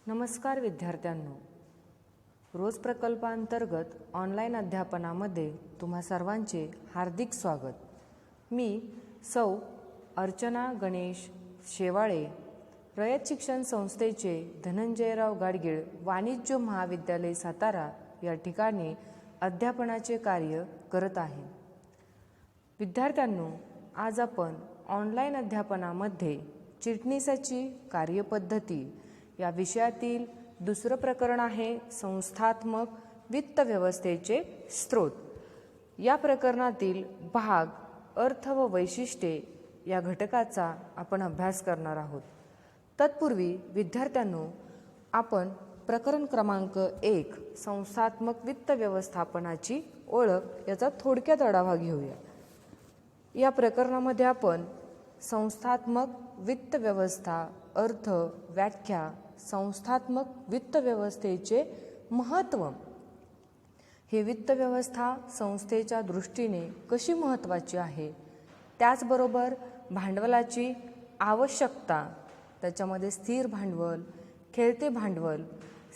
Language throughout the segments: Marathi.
नमस्कार विद्यार्थ्यांनो, रोज प्रकल्पांतर्गत ऑनलाईन अध्यापनामध्ये तुम्हा सर्वांचे हार्दिक स्वागत. मी सौ अर्चना गणेश शेवाळे, रयत शिक्षण संस्थेचे धनंजयराव गाडगीळ वाणिज्य महाविद्यालय सातारा या ठिकाणी अध्यापनाचे कार्य करत आहे. विद्यार्थ्यांनो, आज आपण ऑनलाईन अध्यापनामध्ये चिटणीसाची कार्यपद्धती या विषयातील दुसरं प्रकरण आहे संस्थात्मक वित्त व्यवस्थेचे स्रोत. या प्रकरणातील भाग, अर्थ व वैशिष्ट्ये या घटकाचा आपण अभ्यास करणार आहोत. तत्पूर्वी विद्यार्थ्यांनो, आपण प्रकरण क्रमांक 1 संस्थात्मक वित्त व्यवस्थापनाची ओळख याचा थोडक्यात आढावा घेऊया. या प्रकरणामध्ये आपण संस्थात्मक वित्त व्यवस्था, अर्थ, व्याख्या, संस्थात्मक वित्त व्यवस्थेचे महत्त्व, ही वित्त व्यवस्था संस्थेच्या दृष्टीने कशी महत्त्वाची आहे, त्याचबरोबर भांडवलाची आवश्यकता, त्याच्यामध्ये स्थिर भांडवल, खेळते भांडवल,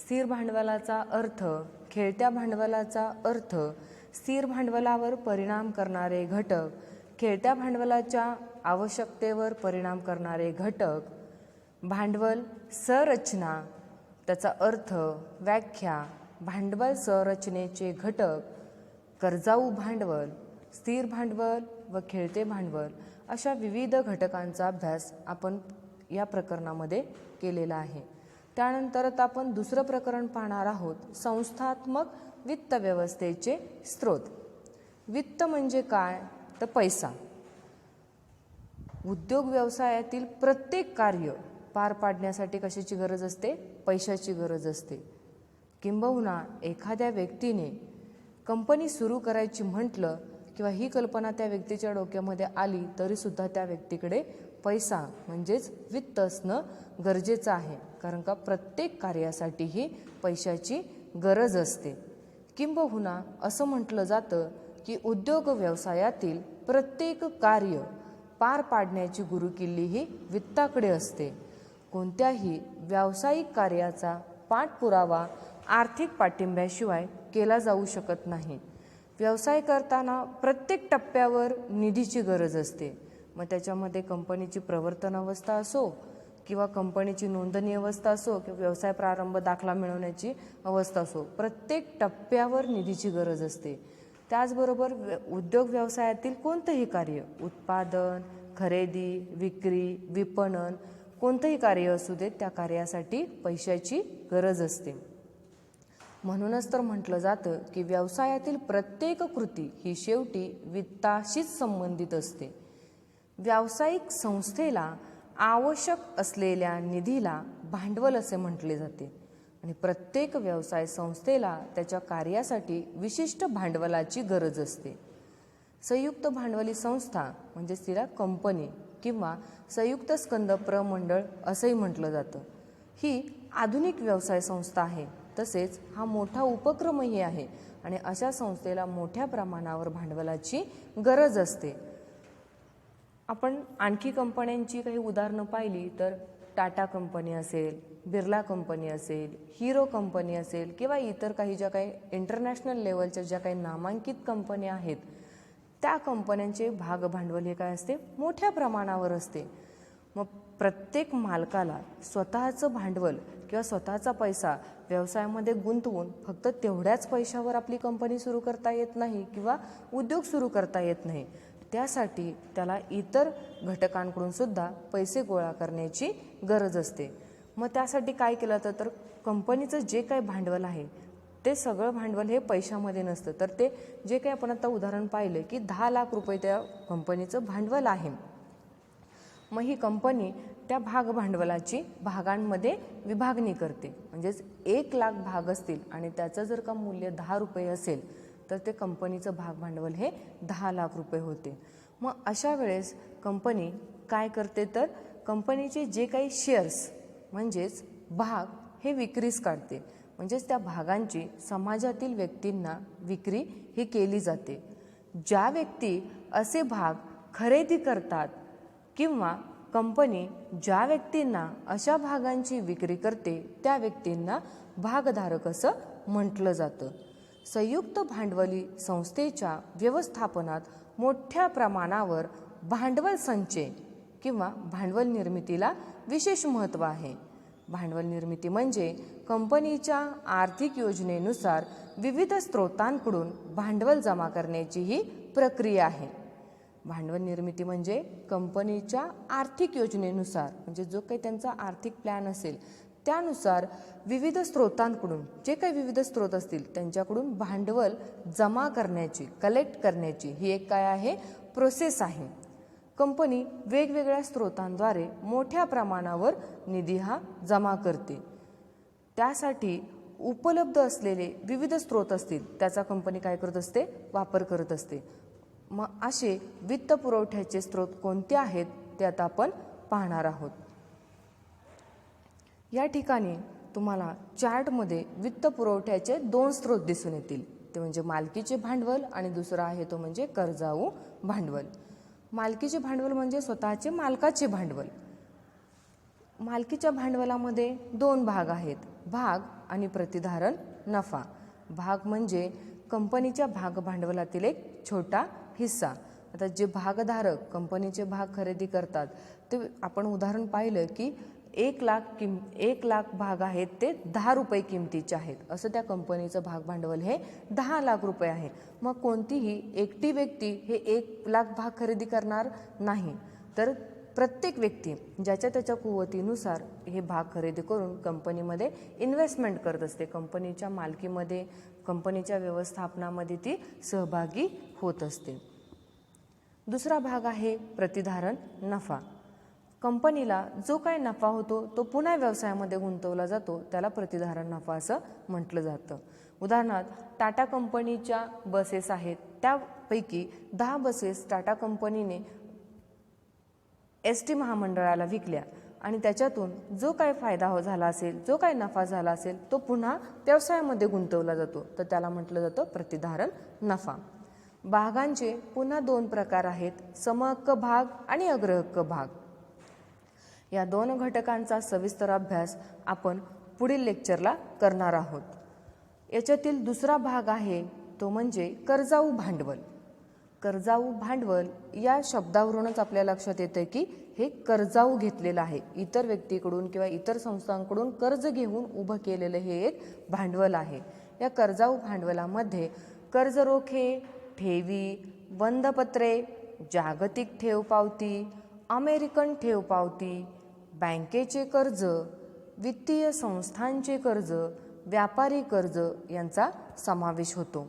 स्थिर भांडवलाचा अर्थ, खेळत्या भांडवलाचा अर्थ, स्थिर भांडवलावर परिणाम करणारे घटक, खेळत्या भांडवलाच्या आवश्यकतेवर परिणाम करणारे घटक, भांडवल संरचना, त्याचा अर्थ, व्याख्या, भांडवल संरचनेचे घटक, कर्जाऊ भांडवल, स्थिर भांडवल व खेळते भांडवल अशा विविध घटकांचा अभ्यास आपण या प्रकरणामध्ये केलेला आहे. त्यानंतर आपण दुसरं प्रकरण पाहणार आहोत, संस्थात्मक वित्त व्यवस्थेचे स्रोत. वित्त म्हणजे काय तर पैसा. उद्योग व्यवसायातील प्रत्येक कार्य पार पाडण्यासाठी कशाची गरज असते? पैशाची गरज असते. किंबहुना एखाद्या व्यक्तीने कंपनी सुरू करायची म्हटलं किंवा ही कल्पना त्या व्यक्तीच्या डोक्यामध्ये आली तरी सुद्धा त्या व्यक्तीकडे पैसा म्हणजेच वित्त असणं गरजेचं आहे, कारण का प्रत्येक कार्यासाठी ही पैशाची गरज असते. किंबहुना असं म्हटलं जातं की उद्योग व्यवसायातील प्रत्येक कार्य पार पाडण्याची गुरुकिल्ली ही वित्ताकडे असते. कोणत्याही व्यावसायिक कार्याचा पाठपुरावा आर्थिक पाठिंब्याशिवाय केला जाऊ शकत नाही. व्यवसाय करताना प्रत्येक टप्प्यावर निधीची गरज असते. मग त्याच्यामध्ये कंपनीची प्रवर्तन अवस्था असो किंवा कंपनीची नोंदणी अवस्था असो किंवा व्यवसाय प्रारंभ दाखला मिळवण्याची अवस्था असो, प्रत्येक टप्प्यावर निधीची गरज असते. त्याचबरोबर उद्योग व्यवसायातील कोणतंही कार्य, उत्पादन, खरेदी, विक्री, विपणन, कोणतंही कार्य असू दे, त्या कार्यासाठी पैशाची गरज असते. म्हणूनच तर म्हटलं जातं की व्यवसायातील प्रत्येक कृती ही शेवटी वित्ताशीच संबंधित असते. व्यावसायिक संस्थेला आवश्यक असलेल्या निधीला भांडवल असे म्हटले जाते आणि प्रत्येक व्यवसाय संस्थेला त्याच्या कार्यासाठी विशिष्ट भांडवलाची गरज असते. संयुक्त भांडवली संस्था म्हणजे तिला कंपनी किंवा संयुक्त स्कंद प्रमंडळ असंही म्हटलं जातं. ही आधुनिक व्यवसाय संस्था आहे, तसेच हा मोठा उपक्रमही आहे आणि अशा संस्थेला मोठ्या प्रमाणावर भांडवलाची गरज असते. आपण आणखी कंपन्यांची काही उदाहरणं पाहिली तर टाटा कंपनी असेल, बिर्ला कंपनी असेल, हिरो कंपनी असेल किंवा इतर काही ज्या काही इंटरनॅशनल लेवलच्या ज्या काही नामांकित कंपन्या आहेत, त्या कंपन्यांचे भाग भांडवल हे काय असते? मोठ्या प्रमाणावर असते. मग प्रत्येक मालकाला स्वतःचं भांडवल किंवा स्वतःचा पैसा व्यवसायामध्ये गुंतवून फक्त तेवढ्याच पैशावर आपली कंपनी सुरू करता येत नाही किंवा उद्योग सुरू करता येत नाही. त्यासाठी त्याला इतर घटकांकडून सुद्धा पैसे गोळा करण्याची गरज असते. मग त्यासाठी काय केलं तर कंपनीचं जे काही भांडवल आहे ते सगळं भांडवल हे पैशामध्ये नसतं, तर ते जे काही आपण आता उदाहरण पाहिलं की 10 लाख रुपये त्या कंपनीचं भांडवल आहे. मग ही कंपनी त्या भाग भांडवलाची भागांमध्ये विभागणी करते. म्हणजेच 1 लाख भाग असतील आणि त्याचं जर का मूल्य 10 रुपये असेल तर ते कंपनीचं भाग भांडवल हे 10 लाख रुपये होते. मग अशा वेळेस कंपनी काय करते तर कंपनीचे जे काही शेअर्स म्हणजेच भाग हे विक्रीस काढते. म्हणजेच त्या भागांची समाजातील व्यक्तींना विक्री ही केली जाते. ज्या व्यक्ती असे भाग खरेदी करतात किंवा कंपनी ज्या व्यक्तींना अशा भागांची विक्री करते त्या व्यक्तींना भागधारक असं म्हटलं जातं. संयुक्त भांडवली संस्थेच्या व्यवस्थापनात मोठ्या प्रमाणावर भांडवल संचय किंवा भांडवल निर्मितीला विशेष महत्त्व आहे. भांडवल निर्मिती म्हणजे कंपनीच्या आर्थिक योजनेनुसार विविध स्रोतांकडून भांडवल जमा करण्याची ही प्रक्रिया आहे. भांडवल निर्मिती म्हणजे कंपनीच्या आर्थिक योजनेनुसार, म्हणजे जो काही त्यांचा आर्थिक प्लॅन असेल त्यानुसार विविध स्रोतांकडून, जे काही विविध स्रोत असतील त्यांच्याकडून भांडवल जमा करण्याची, कलेक्ट करण्याची ही एक काय आहे, प्रोसेस आहे. कंपनी वेगवेगळ्या स्रोतांद्वारे मोठ्या प्रमाणावर निधी हा जमा करते. त्यासाठी उपलब्ध असलेले विविध स्रोत असतील त्याचा कंपनी काय करत असते, वापर करत असते. मग असे वित्त पुरवठ्याचे स्रोत कोणते आहेत ते आता आपण पाहणार आहोत. या ठिकाणी तुम्हाला चार्टमध्ये वित्त पुरवठ्याचे 2 स्रोत दिसून येतील. ते म्हणजे मालकीचे भांडवल आणि दुसरा आहे तो म्हणजे कर्जाऊ भांडवल. मालकीचे भांडवल म्हणजे स्वतःचे मालकाचे भांडवल. मालकीच्या भांडवलामध्ये 2 भाग आहेत, भाग आणि प्रतिधारण नफा. भाग म्हणजे कंपनीच्या भागभांडवलातील एक छोटा हिस्सा. आता जे भागधारक कंपनीचे भाग खरेदी करतात ते आपण उदाहरण पाहिलं की 1 लाख भाग आहेत ते 10 रुपये किमतीचे आहेत, असं त्या कंपनीचं भागभांडवल हे 10 लाख रुपये आहे. मग कोणतीही एकटी व्यक्ती हे 1 लाख भाग खरेदी करणार नाही, तर प्रत्येक व्यक्ती ज्याच्या त्याच्या कुवतीनुसार हे भाग खरेदी करून कंपनीमध्ये इन्व्हेस्टमेंट करत असते. कंपनीच्या मालकीमध्ये, कंपनीच्या व्यवस्थापनामध्ये ती सहभागी होत असते. दुसरा भाग आहे प्रतिधारण नफा. कंपनीला जो काही नफा होतो तो पुन्हा व्यवसायामध्ये गुंतवला जातो, त्याला प्रतिधारण नफा असं म्हटलं जातं. उदाहरणार्थ टाटा कंपनीच्या बसेस आहेत, त्यापैकी 10 बसेस टाटा कंपनीने ST महामंडळाला विकल्या आणि त्याच्यातून जो काही फायदा झाला असेल, जो काही नफा झाला असेल तो पुन्हा व्यवसायामध्ये गुंतवला जातो, तर त्याला म्हटलं जातं प्रतिधारण नफा. भागांचे पुन्हा 2 प्रकार आहेत, समहक्क भाग आणि अग्रहक्क भाग. या 2 घटकांचा सविस्तर अभ्यास आपण पुढील लेक्चरला करणार आहोत. याच्यातील दुसरा भाग आहे तो म्हणजे कर्जाऊ भांडवल. कर्जाऊ भांडवल या शब्दावरूनच आपल्या लक्षात येतं की हे कर्जाऊ घेतलेलं आहे, इतर व्यक्तीकडून किंवा इतर संस्थांकडून कर्ज घेऊन उभं केलेलं हे एक भांडवल आहे. या कर्जाऊ भांडवलामध्ये कर्ज रोखे, ठेवी, बंधपत्रे, जागतिक ठेव पावती, अमेरिकन ठेव पावती, बँकेचे कर्ज, वित्तीय संस्थांचे कर्ज, व्यापारी कर्ज यांचा समावेश होतो.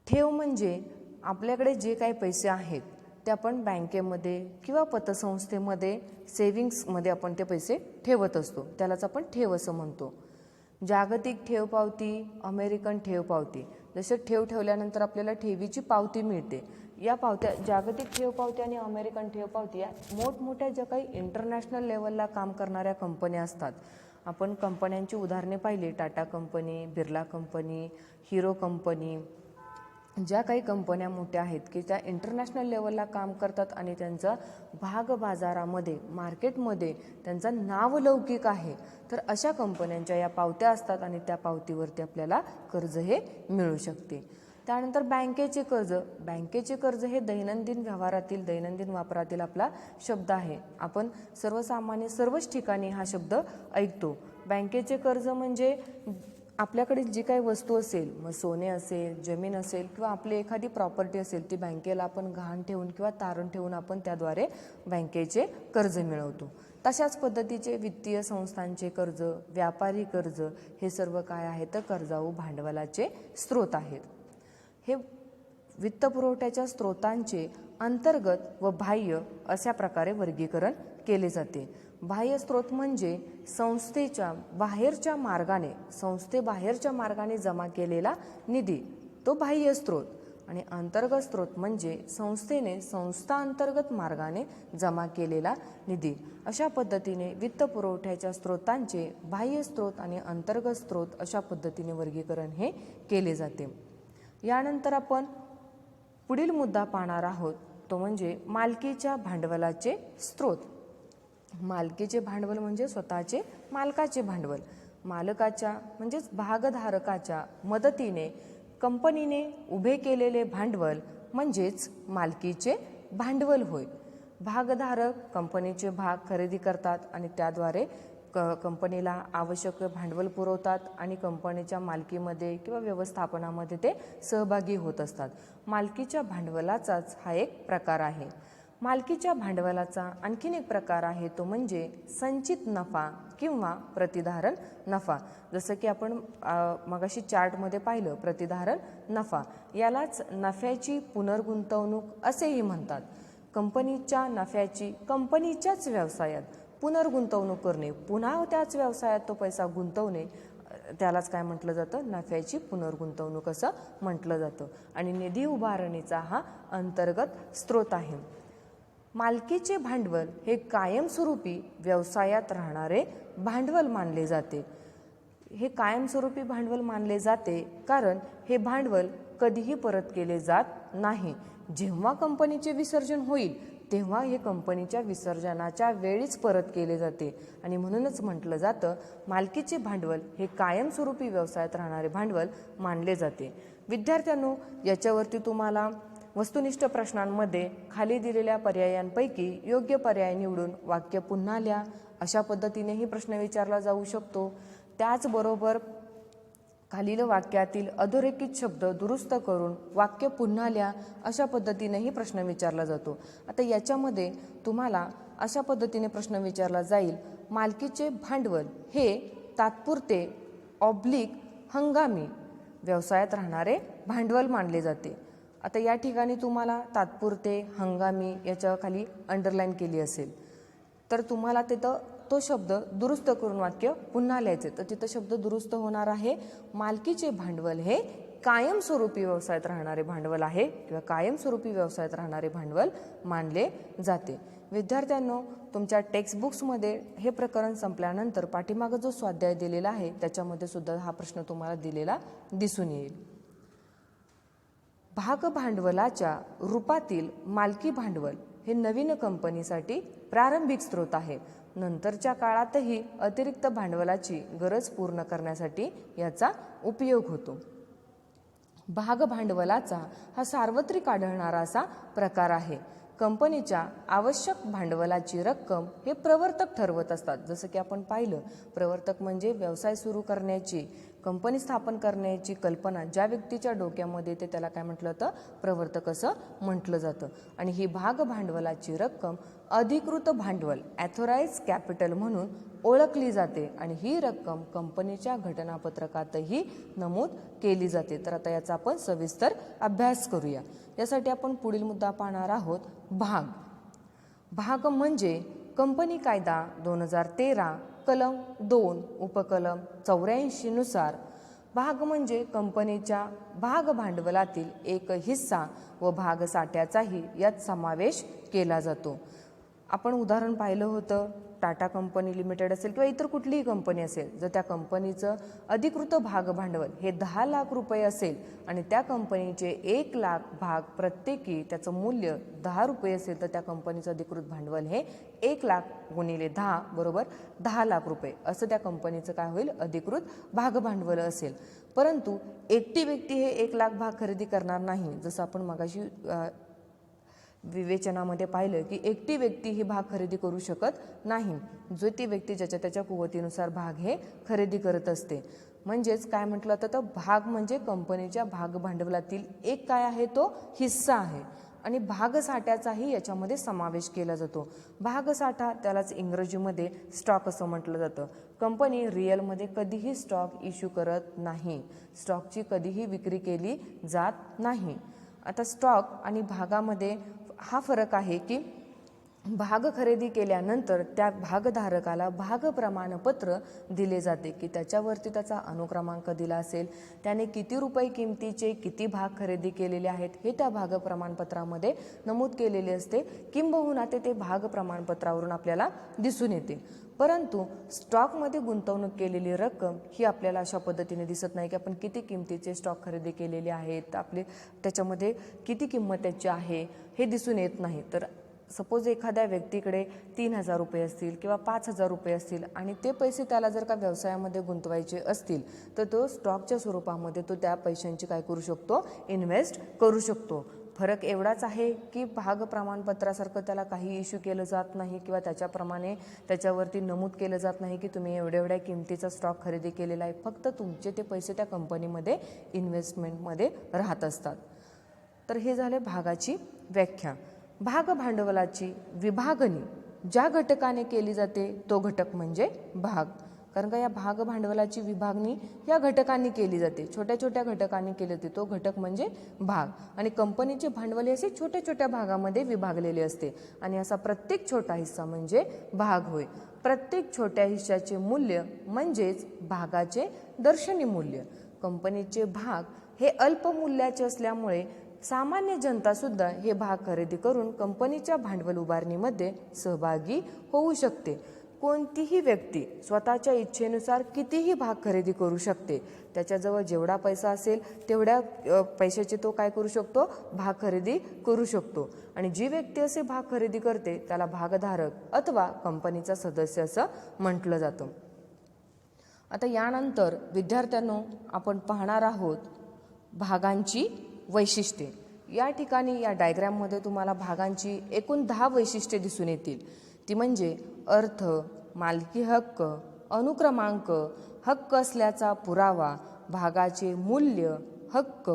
ठेव म्हणजे आपल्याकडे जे काही पैसे आहेत ते आपण बँकेमध्ये किंवा पतसंस्थेमध्ये, सेव्हिंग्समध्ये आपण ते पैसे ठेवत असतो, त्यालाच आपण ठेव असं म्हणतो. जागतिक ठेव पावती, अमेरिकन ठेव पावती, जसे ठेव ठेवल्यानंतर आपल्याला ठेवीची पावती मिळते. या पावत्या, जागतिक ठेव पावती आणि अमेरिकन ठेव पावती या मोठमोठ्या ज्या काही इंटरनॅशनल लेवलला काम करणाऱ्या कंपन्या असतात. आपण कंपन्यांची उदाहरणे पाहिली, Tata company, Birla company, hero company, ज्या काही कंपन्या मोठ्या आहेत की त्या इंटरनॅशनल लेवलला काम करतात आणि त्यांचा भाग बाजारामध्ये, मार्केटमध्ये त्यांचा नावलौकिक आहे, तर अशा कंपन्यांच्या या पावत्या असतात आणि त्या पावतीवरती आपल्याला कर्ज हे मिळू शकते. त्यानंतर बँकेचे कर्ज. बँकेचे कर्ज हे दैनंदिन व्यवहारातील, दैनंदिन वापरातील आपला शब्द आहे. आपण सर्वसामान्य सर्वच ठिकाणी हा शब्द ऐकतो. बँकेचे कर्ज म्हणजे आपल्याकडे जी काही वस्तू असेल, मग सोने असेल, जमीन असेल किंवा आपली एखादी प्रॉपर्टी असेल, ती बँकेला आपण गहाण ठेवून किंवा तारण ठेवून आपण त्याद्वारे बँकेचे कर्ज मिळवतो. तशाच पद्धतीचे वित्तीय संस्थांचे कर्ज, व्यापारी कर्ज हे सर्व काय आहे तर कर्जाऊ भांडवलाचे स्रोत आहेत. हे वित्तपुरवठ्याच्या स्रोतांचे अंतर्गत व बाह्य अशा प्रकारे वर्गीकरण केले जाते. बाह्य स्रोत म्हणजे संस्थेच्या बाहेरच्या मार्गाने जमा केलेला निधी, तो बाह्य स्रोत. आणि अंतर्गत स्रोत म्हणजे संस्थेने संस्थाअंतर्गत मार्गाने जमा केलेला निधी. अशा पद्धतीने वित्तपुरवठ्याच्या स्रोतांचे बाह्य स्रोत आणि अंतर्गत स्रोत अशा पद्धतीने वर्गीकरण हे केले जाते. यानंतर आपण पुढील मुद्दा पाहणार आहोत तो म्हणजे मालकीच्या भांडवलाचे स्रोत. मालकीचे भांडवल म्हणजे स्वतःचे मालकाचे भांडवल. मालकाच्या म्हणजेच भागधारकाच्या मदतीने कंपनीने उभे केलेले भांडवल म्हणजेच मालकीचे भांडवल होय. भागधारक कंपनीचे भाग खरेदी करतात आणि त्याद्वारे कंपनीला आवश्यक भांडवल पुरवतात आणि कंपनीच्या मालकीमध्ये किंवा व्यवस्थापनामध्ये ते सहभागी होत असतात. मालकीच्या भांडवलाचाच हा एक प्रकार आहे. मालकीच्या भांडवलाचा आणखीन एक प्रकार आहे तो म्हणजे संचित नफा किंवा प्रतिधारण नफा. जसं की आपण मगाशी चार्टमध्ये पाहिलं प्रतिधारण नफा, यालाच नफ्याची पुनर्गुंतवणूक असेही म्हणतात. कंपनीच्या नफ्याची कंपनीच्याच व्यवसायात पुनर्गुंतवणूक करणे, पुन्हा त्याच व्यवसायात तो पैसा गुंतवणे, त्यालाच काय म्हटलं जातं, नफ्याची पुनर्गुंतवणूक असं म्हटलं जातं. आणि निधी उभारणीचा हा अंतर्गत स्रोत आहे. मालकीचे भांडवल हे कायमस्वरूपी व्यवसायात राहणारे भांडवल मानले जाते. हे कायमस्वरूपी भांडवल मानले जाते कारण हे भांडवल कधीही परत केले जात नाही. जेव्हा कंपनीचे विसर्जन होईल तेव्हा हे कंपनीच्या विसर्जनाच्या वेळीच परत केले जाते आणि म्हणूनच म्हटलं जातं मालकीचे भांडवल हे कायमस्वरूपी व्यवसायात राहणारे भांडवल मानले जाते. विद्यार्थ्यांनो, याच्यावरती तुम्हाला वस्तुनिष्ठ प्रश्नांमध्ये खाली दिलेल्या पर्यायांपैकी योग्य पर्याय निवडून वाक्य पुन्हा लिहा, अशा पद्धतीनेही प्रश्न विचारला जाऊ शकतो. त्याचबरोबर खालील वाक्यातील अधोरेखित शब्द दुरुस्त करून वाक्य पुन्हा लिहा, अशा पद्धतीनेही प्रश्न विचारला जातो. आता याच्यामध्ये तुम्हाला अशा पद्धतीने प्रश्न विचारला जाईल, मालकीचे भांडवल हे तात्पुरते ऑब्लिक हंगामी व्यवसायात राहणारे भांडवल मानले जाते. आता या ठिकाणी तुम्हाला तात्पुरते हंगामी याच्या खाली अंडरलाईन केली असेल तर तुम्हाला तिथं तो शब्द दुरुस्त करून वाक्य पुन्हा लिहायचे. तर तिथं शब्द दुरुस्त होणार आहे, मालकीचे भांडवल हे कायमस्वरूपी व्यवसायात राहणारे भांडवल आहे किंवा कायमस्वरूपी व्यवसायात राहणारे भांडवल मानले जाते. विद्यार्थ्यांनो, तुमच्या टेक्स्टबुक्समध्ये हे प्रकरण संपल्यानंतर पाठीमागं जो स्वाध्याय दिलेला आहे त्याच्यामध्ये सुद्धा हा प्रश्न तुम्हाला दिलेला दिसून येईल. भागभांडवलाच्या रूपातील मालकी भांडवल हे नवीन कंपनीसाठी प्रारंभिक स्रोत आहे. नंतरच्या काळातही अतिरिक्त भांडवलाची गरज पूर्ण करण्यासाठी याचा उपयोग होतो. भागभांडवलाचा हा सार्वत्रिक आढळणारा असा प्रकार आहे. कंपनीच्या आवश्यक भांडवलाची रक्कम हे प्रवर्तक ठरवत असतात. जसं की आपण पाहिलं, प्रवर्तक म्हणजे व्यवसाय सुरू करण्याची, कंपनी स्थापन करण्याची कल्पना ज्या व्यक्तीच्या डोक्यामध्ये येते त्याला काय म्हटलं जातं, प्रवर्तक असं म्हटलं जातं. आणि ही भागभांडवलाची रक्कम अधिकृत भांडवल ॲथोराइज कॅपिटल म्हणून ओळखली जाते आणि ही रक्कम कंपनीच्या घटनापत्रकातही नमूद केली जाते. तर आता याचा आपण सविस्तर अभ्यास करूया. यासाठी आपण पुढील मुद्दा पाहणार आहोत, भाग. भाग म्हणजे कंपनी कायदा 2013 कलम 2 उपकलम 84 नुसार भाग म्हणजे कंपनीच्या भाग भांडवलातील एक हिस्सा व भाग साठ्याचाही यात समावेश केला जातो. आपण उदाहरण पाहिलं होतं, टाटा कंपनी लिमिटेड असेल किंवा इतर कुठलीही कंपनी असेल, जर त्या कंपनीचं अधिकृत भाग भांडवल हे 10 लाख रुपये असेल आणि त्या कंपनीचे 1 लाख भाग प्रत्येकी त्याचं मूल्य 10 रुपये असेल तर त्या कंपनीचं अधिकृत भांडवल हे 1 लाख गुणिले 10 बरोबर 10 लाख रुपये असं त्या कंपनीचं काय होईल, अधिकृत भाग भांडवल असेल. परंतु एकटी व्यक्ती हे 1 लाख भाग खरेदी करणार नाही. जसं आपण मगाशी विवेचनामध्ये पाहिलं की एकटी व्यक्ती ही भाग खरेदी करू शकत नाही. जो ती व्यक्ती ज्याच्या त्याच्या कुवतीनुसार भाग हे खरेदी करत असते. म्हणजेच काय म्हटलं तर भाग म्हणजे कंपनीच्या भाग भांडवलातील एक काय आहे, तो हिस्सा आहे आणि भागसाठ्याचाही याच्यामध्ये समावेश केला जातो. भागसाठा त्यालाच इंग्रजीमध्ये स्टॉक असं म्हटलं जातं. कंपनी रिअलमध्ये कधीही स्टॉक इश्यू करत नाही, स्टॉकची कधीही विक्री केली जात नाही. आता स्टॉक आणि भागामध्ये हा फरक आहे की भाग खरेदी केल्यानंतर त्या भागधारकाला भाग प्रमाणपत्र दिले जाते की त्याच्यावरती त्याचा अनुक्रमांक दिला असेल, त्याने किती रुपये किमतीचे किती भाग खरेदी केलेले आहेत हे त्या भाग प्रमाणपत्रामध्ये नमूद केलेले असते, किंबहुना ते भाग प्रमाणपत्रावरून आपल्याला दिसून येते. परंतु स्टॉकमध्ये गुंतवणूक केलेली रक्कम ही आपल्याला अशा पद्धतीने दिसत नाही की आपण किती किमतीचे स्टॉक खरेदी केलेले आहेत, आपले त्याच्यामध्ये किती किंमत त्याची आहे हे दिसून येत नाही. तर सपोज एखाद्या व्यक्तीकडे 3,000 रुपये असतील किंवा 5,000 रुपये असतील आणि ते पैसे त्याला जर का व्यवसायामध्ये गुंतवायचे असतील तर तो स्टॉकच्या स्वरूपामध्ये तो त्या पैशांची काय करू शकतो, इन्व्हेस्ट करू शकतो. फरक एवढाच आहे की भाग प्रमाणपत्रासारखं त्याला काही इश्यू केलं जात नाही किंवा त्याच्याप्रमाणे त्याच्यावरती नमूद केलं जात नाही की तुम्ही एवढ्या किमतीचा स्टॉक खरेदी केलेला आहे. फक्त तुमचे ते पैसे त्या कंपनीमध्ये इन्व्हेस्टमेंटमध्ये राहत असतात. तर हे झाले भागाची व्याख्या. भाग भांडवलाची विभागणी ज्या घटकाने केली जाते तो घटक म्हणजे भाग. कारण का या भाग भांडवलाची विभागणी या घटकांनी केली जाते, छोट्या छोट्या घटकांनी केली जाते, तो घटक म्हणजे भाग. आणि कंपनीचे भांडवल असे छोट्या छोट्या भागामध्ये विभागलेले असते आणि असा प्रत्येक छोटा हिस्सा म्हणजे भाग होय. प्रत्येक छोट्या हिश्श्याचे मूल्य म्हणजेच भागाचे दर्शनी मूल्य. कंपनीचे भाग हे अल्प मूल्याचे असल्यामुळे सामान्य जनता सुद्धा हे भाग खरेदी करून कंपनीच्या भांडवल उभारणीमध्ये सहभागी होऊ शकते. कोणतीही व्यक्ती स्वतःच्या इच्छेनुसार कितीही भाग खरेदी करू शकते. त्याच्याजवळ जेवढा पैसा असेल तेवढ्या पैशाचे तो काय करू शकतो, भाग खरेदी करू शकतो. आणि जी व्यक्ती असे भाग खरेदी करते त्याला भागधारक अथवा कंपनीचा सदस्य असं म्हटलं जातं. आता यानंतर विद्यार्थ्यांनो आपण पाहणार आहोत भागांची वैशिष्ट्ये. या ठिकाणी या डायग्राममध्ये तुम्हाला भागांची एकूण 10 वैशिष्ट्ये दिसून येतील. ती म्हणजे अर्थ, मालकी हक्क, अनुक्रमांक, हक्क असल्याचा पुरावा, भागाचे मूल्य, हक्क,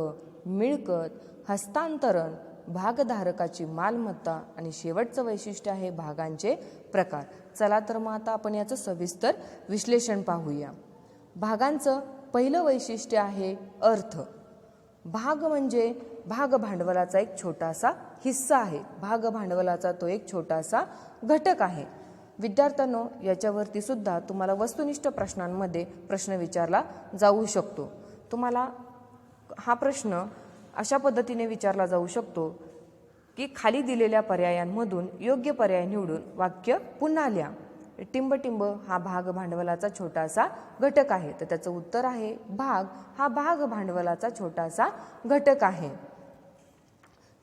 मिळकत, हस्तांतरण, भागधारकाची मालमत्ता आणि शेवटचं वैशिष्ट्य आहे भागांचे प्रकार. चला तर मग आता आपण याचं सविस्तर विश्लेषण पाहूया. भागांचं पहिलं वैशिष्ट्य आहे अर्थ. भाग म्हणजे भाग भांडवलाचा एक छोटासा हिस्सा आहे. भाग भांडवलाचा तो एक छोटासा घटक आहे. विद्यार्थ्यांनो याच्यावरती सुद्धा तुम्हाला वस्तुनिष्ठ प्रश्नांमध्ये प्रश्न विचारला जाऊ शकतो. तुम्हाला हा प्रश्न अशा पद्धतीने विचारला जाऊ शकतो की खाली दिलेल्या पर्यायांमधून योग्य पर्याय निवडून वाक्य पुन्हा लिहा. टिंबटिंब हा भाग भांडवलाचा छोटासा घटक आहे. तर त्याचं उत्तर आहे भाग हा भाग भांडवलाचा छोटासा घटक आहे.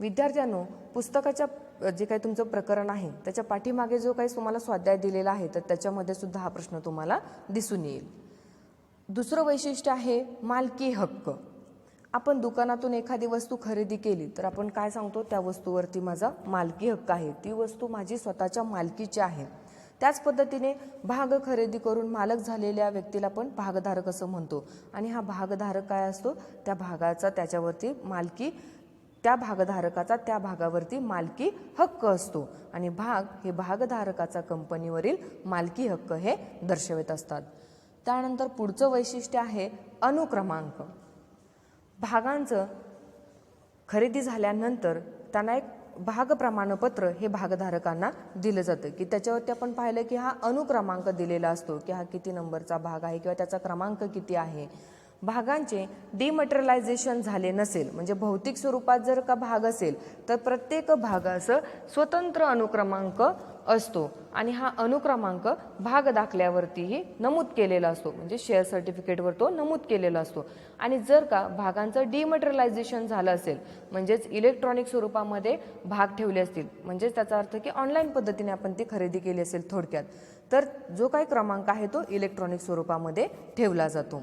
विद्यार्थ्यांनो पुस्तकाच्या जे काही तुमचं प्रकरण आहे त्याच्या पाठीमागे जो काही तुम्हाला स्वाध्याय दिलेला आहे तर त्याच्यामध्ये सुद्धा हा प्रश्न तुम्हाला दिसून येईल. दुसरं वैशिष्ट्य आहे मालकी हक्क. आपण दुकानातून एखादी वस्तू खरेदी केली तर आपण काय सांगतो, त्या वस्तूवरती माझा मालकी हक्क आहे, ती वस्तू माझी स्वतःच्या मालकीची आहे. त्याच पद्धतीने भाग खरेदी करून मालक झालेल्या व्यक्तीला पण भागधारक असं म्हणतो. आणि हा भागधारक काय असतो, त्या भागाचा त्याच्यावरती मालकी, त्या भागधारकाचा त्या भागावरती मालकी हक्क असतो. आणि भाग हे भागधारकाचा कंपनीवरील मालकी हक्क हे दर्शवित असतात. त्यानंतर पुढचं वैशिष्ट्य आहे अनुक्रमांक. भागांचं खरेदी झाल्यानंतर त्यांना एक भाग प्रमाणपत्र हे भागधारकांना दिलं जातं की त्याच्यावरती आपण पाहिलं की हा अनुक्रमांक दिलेला असतो की हा किती नंबरचा भाग आहे किंवा त्याचा क्रमांक किती आहे. भागांचे डिमटेरियलायझेशन झाले नसेल म्हणजे भौतिक स्वरूपात जर का भाग असेल तर प्रत्येक भागाचं स्वतंत्र अनुक्रमांक असतो आणि हा अनुक्रमांक भाग दाखल्यावरतीही नमूद केलेला असतो, म्हणजे शेअर सर्टिफिकेटवर तो नमूद केलेला असतो. आणि जर का भागांचं डिमटेरियलायझेशन झालं असेल म्हणजेच इलेक्ट्रॉनिक स्वरूपामध्ये भाग ठेवले असतील, म्हणजेच त्याचा अर्थ की ऑनलाईन पद्धतीने आपण ती खरेदी केली असेल थोडक्यात, तर जो काही क्रमांक आहे तो इलेक्ट्रॉनिक स्वरूपामध्ये ठेवला जातो.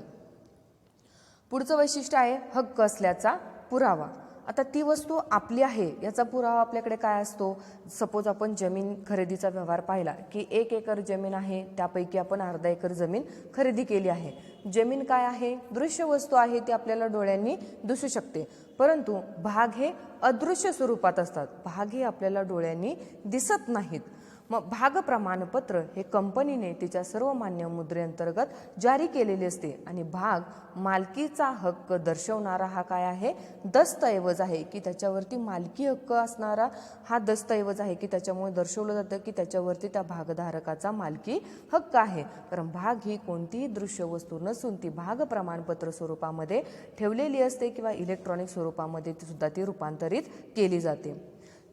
पुढचं वैशिष्ट्य आहे हक्क असल्याचा पुरावा. आता ती वस्तू आपली आहे याचा पुरावा आपल्याकडे काय असतो. सपोज आपण जमीन खरेदीचा व्यवहार पाहिला की 1 एकर जमीन आहे, त्यापैकी आपण अर्धा एकर जमीन खरेदी केली आहे. जमीन काय आहे, दृश्य वस्तू आहे, ती आपल्याला डोळ्यांनी दिसू शकते, परंतु भाग हे अदृश्य स्वरूपात असतात. भाग हे आपल्याला डोळ्यांनी दिसत नाहीत. मग भाग प्रमाणपत्र हे कंपनीने तिच्या सर्वमान्य मुद्रेअंतर्गत जारी केलेले असते आणि भाग मालकीचा हक्क दर्शवणारा हा काय आहे, दस्तऐवज आहे की त्याच्यावरती मालकी हक्क असणारा हा दस्तऐवज आहे की त्याच्यामुळे दर्शवलं जातं की त्याच्यावरती त्या भागधारकाचा मालकी हक्क आहे. कारण भाग ही कोणतीही दृश्य वस्तू नसून ती भाग प्रमाणपत्र स्वरूपामध्ये ठेवलेली असते किंवा इलेक्ट्रॉनिक स्वरूपामध्ये ती सुद्धा ती रूपांतरित केली जाते.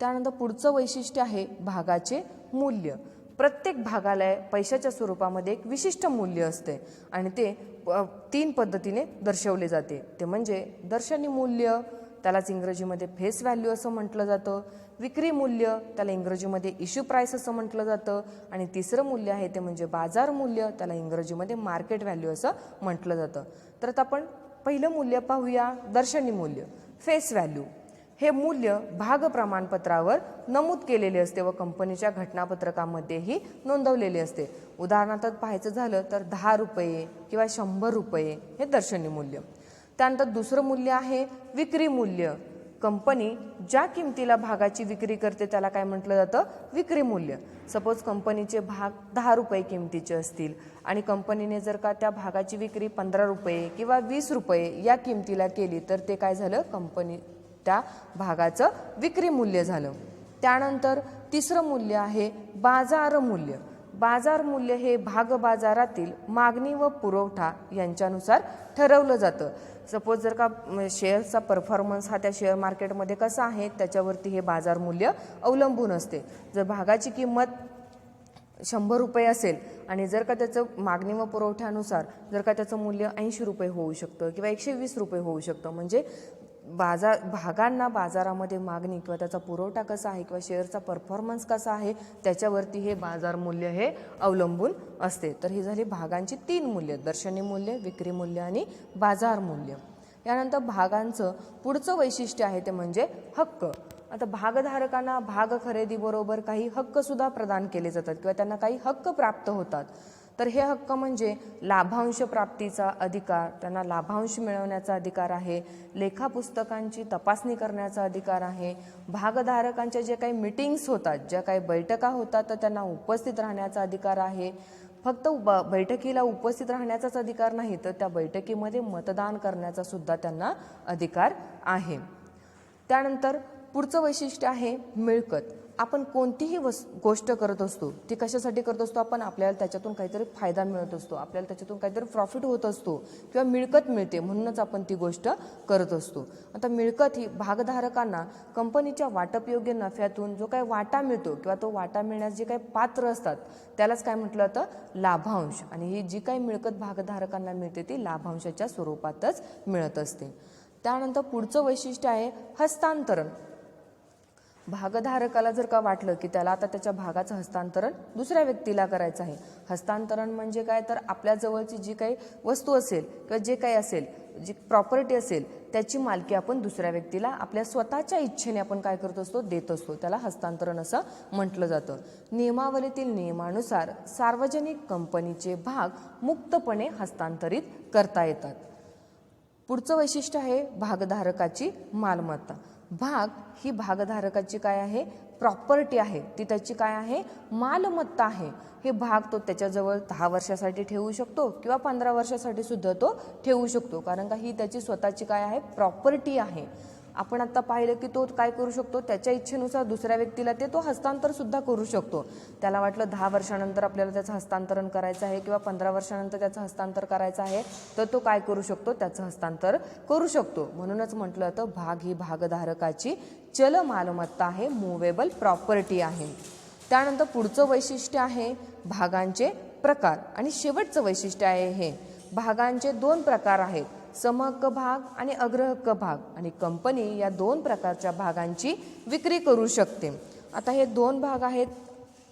त्यानंतर पुढचं वैशिष्ट्य आहे भागाचे मूल्य. प्रत्येक भागाला पैशाच्या स्वरूपामध्ये एक विशिष्ट मूल्य असते आणि ते 3 पद्धतीने दर्शवले जाते. ते म्हणजे दर्शनी मूल्य, त्यालाच इंग्रजीमध्ये फेस व्हॅल्यू असं म्हटलं जातं. विक्री मूल्य त्याला इंग्रजीमध्ये इश्यू प्राइस असं म्हटलं जातं. आणि तिसरं मूल्य आहे ते म्हणजे बाजार मूल्य, त्याला इंग्रजीमध्ये मार्केट व्हॅल्यू असं म्हटलं जातं. तर आता आपण पहिलं मूल्य पाहूया, दर्शनी मूल्य, फेस व्हॅल्यू. हे मूल्य भाग प्रमाणपत्रावर नमूद केलेले असते व कंपनीच्या घटनापत्रकामध्येही नोंदवलेले असते. उदाहरणार्थ पाहायचं झालं तर 10 रुपये किंवा 100 रुपये हे दर्शनी मूल्य. त्यानंतर दुसरं मूल्य आहे विक्री मूल्य. कंपनी ज्या किमतीला भागाची विक्री करते त्याला काय म्हटलं जातं, विक्री मूल्य. सपोज कंपनीचे भाग 10 रुपये किमतीचे असतील आणि कंपनीने जर का त्या भागाची विक्री 15 रुपये किंवा 20 रुपये या किमतीला केली तर ते काय झालं, कंपनी त्या भागाचं विक्री मूल्य झालं. त्यानंतर तिसरं मूल्य आहे बाजार मूल्य. बाजार मूल्य हे भाग बाजारातील मागणी व पुरवठा यांच्यानुसार ठरवलं जातं. सपोज जर का शेअरचा परफॉर्मन्स हा त्या शेअर मार्केटमध्ये कसा आहे त्याच्यावरती हे बाजार मूल्य अवलंबून असते. जर भागाची किंमत 100 रुपये असेल आणि जर का त्याचं मागणी व पुरवठ्यानुसार जर का त्याचं मूल्य 80 रुपये होऊ शकतं किंवा 120 रुपये होऊ शकतं. म्हणजे भागांना बाजारामध्ये मागणी किंवा त्याचा पुरवठा कसा आहे किंवा शेअरचा परफॉर्मन्स कसा आहे त्याच्यावरती हे बाजार मूल्य हे अवलंबून असते. तर ही झाली भागांची 3 मूल्य, दर्शनी मूल्य, विक्री मूल्य आणि बाजार मूल्य. यानंतर भागांचं पुढचं वैशिष्ट्य आहे ते म्हणजे हक्क. आता भागधारकांना भाग खरेदीबरोबर काही हक्क सुद्धा प्रदान केले जातात किंवा त्यांना काही हक्क प्राप्त होतात. तर हे हक्क म्हणजे लाभांश प्राप्तीचा अधिकार, त्यांना लाभांश मिळवण्याचा अधिकार आहे, लेखा पुस्तकांची तपासणी करण्याचा अधिकार आहे, भागधारकांच्या जे काही मीटिंग्स होतात, ज्या काही बैठका होतात तर त्यांना उपस्थित राहण्याचा अधिकार आहे. फक्त बैठकीला उपस्थित राहण्याचाच अधिकार नाही तर त्या बैठकीमध्ये मतदान करण्याचा सुद्धा त्यांना अधिकार आहे. त्यानंतर पुढचं वैशिष्ट्य आहे मिळकत. आपण कोणतीही गोष्ट करत असतो ती कशासाठी करत असतो, आपण आपल्याला त्याच्यातून काहीतरी फायदा मिळत असतो, आपल्याला त्याच्यातून काहीतरी प्रॉफिट होत असतो किंवा मिळकत मिळते म्हणूनच आपण ती गोष्ट करत असतो. आता मिळकत ही भागधारकांना कंपनीच्या वाटपयोग्य नफ्यातून जो काही वाटा मिळतो किंवा तो वाटा मिळण्यास जे काही पात्र असतात त्यालाच काय म्हटलं जातं, लाभांश. आणि ही जी काही मिळकत भागधारकांना मिळते ती लाभांशाच्या स्वरूपातच मिळत असते. त्यानंतर पुढचं वैशिष्ट्य आहे हस्तांतरण. भागधारकाला जर का वाटलं की त्याला आता त्याच्या भागाचं हस्तांतरण दुसऱ्या व्यक्तीला करायचं आहे. हस्तांतरण म्हणजे काय, तर आपल्या जवळची जी काही वस्तू असेल किंवा जे काही असेल, जी प्रॉपर्टी असेल त्याची मालकी आपण दुसऱ्या व्यक्तीला आपल्या स्वतःच्या इच्छेने आपण काय करत असतो, देत असतो. त्याला हस्तांतरण असं म्हटलं जातं. नियमावलीतील नियमानुसार सार्वजनिक कंपनीचे भाग मुक्तपणे हस्तांतरित करता येतात. पुढचं वैशिष्ट्य आहे भागधारकाची मालमत्ता. भाग ही भागधारकाची काय आहे, प्रॉपर्टी आहे, ती त्याची काय आहे, मालमत्ता आहे. हे भाग तो त्याच्याजवळ 10 वर्षासाठी ठेवू शकतो किंवा 15 वर्षासाठी सुद्धा तो ठेवू शकतो, कारण का ही त्याची स्वतःची काय आहे, प्रॉपर्टी आहे. आपण आता पाहिलं की तो काय करू शकतो, त्याच्या इच्छेनुसार दुसऱ्या व्यक्तीला तो हस्तांतर सुद्धा करू शकतो. त्याला वाटलं 10 वर्षानंतर आपल्याला त्याचं हस्तांतरण करायचं आहे किंवा 15 वर्षानंतर त्याचं हस्तांतर करायचं आहे तर तो काय करू शकतो, त्याचं हस्तांतर करू शकतो. म्हणूनच म्हटलं तर भाग ही भागधारकाची चल मालमत्ता आहे, मूवेबल प्रॉपर्टी आहे. त्यानंतर पुढचं वैशिष्ट्य आहे भागांचे प्रकार. आणि शेवटचं वैशिष्ट्य आहे हे भागांचे 2 प्रकार आहेत, समहक्क भाग आणि अग्रहक्क भाग. आणि कंपनी या 2 प्रकारच्या भागांची विक्री करू शकते. आता हे 2 भाग आहेत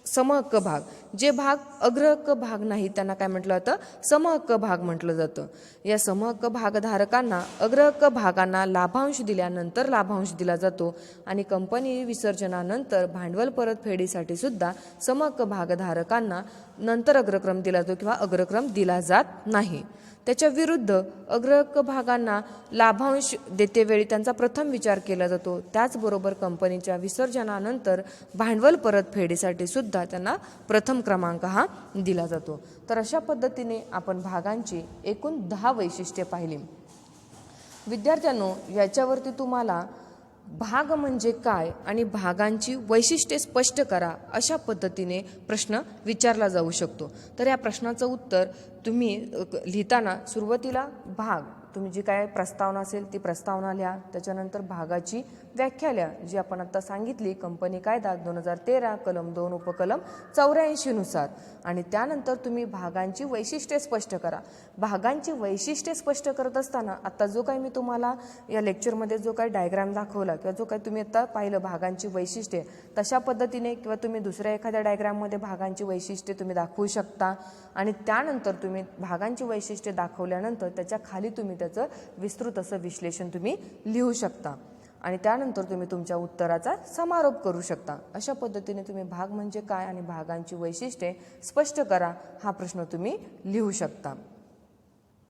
समहक्क भाग. जे भाग अग्रहक्क भाग नाही त्यांना काय म्हटलं जातं, समहक्क भाग म्हटलं जातं. या समहक्क भागधारकांना अग्रहक्क भागांना लाभांश दिल्यानंतर लाभांश दिला जातो आणि कंपनी विसर्जनानंतर भांडवल परतफेडीसाठी सुद्धा समहक्क भागधारकांना नंतर अग्रक्रम दिला जातो किंवा अग्रक्रम दिला जात नाही. त्याच्या विरुद्ध अग्रहक्क भागांना लाभांश देतेवेळी त्यांचा प्रथम विचार केला जातो. त्याचबरोबर कंपनीच्या विसर्जनानंतर भांडवल परतफेडीसाठी सुद्धा त्यांना प्रथम क्रमांक हा दिला जातो. तर अशा पद्धतीने आपण भागांची एकूण 10 वैशिष्ट्ये पाहिली. विद्यार्थ्यांनो, याच्यावरती तुम्हाला भाग म्हणजे काय आणि भागांची वैशिष्ट्ये स्पष्ट करा अशा पद्धतीने प्रश्न विचारला जाऊ शकतो. तर या प्रश्नाचं उत्तर तुम्ही लिहिताना सुरुवातीला भाग तुम्ही जी काय प्रस्तावना असेल ती प्रस्तावना लिहा. त्याच्यानंतर भागाची व्याख्या लिहा, जी आपण आता सांगितली कंपनी कायदा 2013 कलम 2 उपकलम 84 नुसार. आणि त्यानंतर तुम्ही भागांची वैशिष्ट्ये स्पष्ट करा. भागांची वैशिष्ट्ये स्पष्ट करत असताना आता जो काही मी तुम्हाला या लेक्चरमध्ये जो काही डायग्राम दाखवला किंवा जो काही तुम्ही आता पाहिलं भागांची वैशिष्ट्ये, तशा पद्धतीने किंवा तुम्ही दुसऱ्या एखाद्या डायग्राममध्ये भागांची वैशिष्ट्ये तुम्ही दाखवू शकता. आणि त्यानंतर तुम्ही भागांची वैशिष्ट्ये दाखवल्यानंतर त्याच्या खाली तुम्ही त्याचं विस्तृत असं विश्लेषण तुम्ही लिहू शकता. आणि त्यानंतर तुम्ही तुमच्या उत्तराचा समारोप करू शकता. अशा पद्धतीने तुम्ही भाग म्हणजे काय आणि भागांची वैशिष्ट्ये स्पष्ट करा हा प्रश्न तुम्ही लिहू शकता.